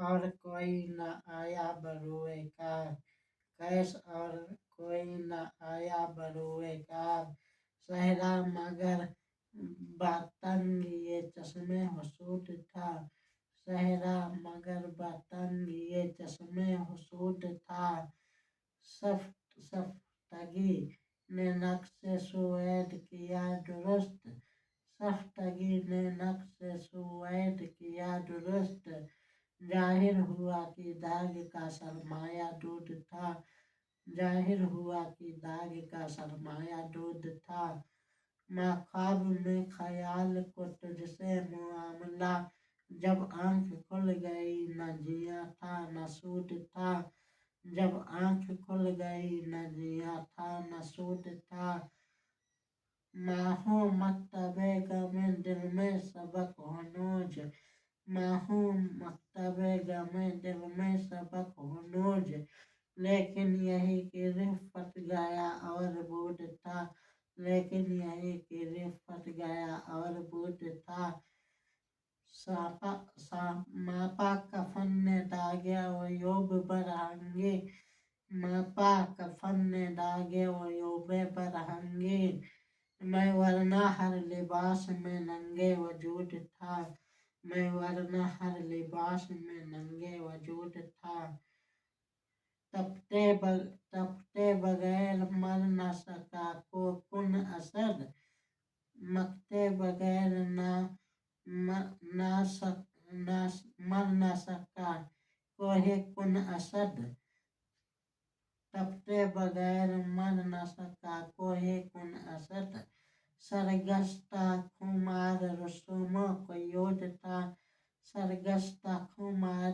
और कोई न आया बरुए कार, कैश और कोई न आया बरुए कार। सहरा मगर बातंग ये चश्मे हुसूद था, सहरा मगर बातंग ये चश्मे हुसूद था। सफ्तगी ने नक्शे सुवैद किया दुरुस्त, सफ्तगी ने नक्शे सुवैद किया दुरुस्त। जाहिर हुआ कि दाग का सरमाया दूध था, जाहिर हुआ कि दाग का सरमाया दूध था। मैं ख्वाब में ख्याल को तुझसे मुआमला, जब आँख खुल गई न जिया था न सूद था, जब आँख खुल गई न जिया था न सूद था। मैं हूँ मकतबे गमे दिल में सबक होनोज, मैं हूँ मकतबे गमे दिल में सबक होनोज। लेकिन यही कि रिफ़त गया और बूढ़ था, लेकिन यही कि रिफ़त गया और बूढ़ था। मापा कफन ने दागे वो यूब बरहंगी, मापा कफन ने दागे वो यूबे बरहंगी। मैं वरना हर लिबास में नंगे वजूद था, मैं वरना हर लिबास में नंगे वजूद था। तपते बगैर मर न सका को कुन असद, मकते बगैर मर न सका कोहे कुन असद, तपते बगैर मर न सका कोहे कुन असद। सरगश्ता खुमार रसूमों को योद था, सरगश्ता खुमार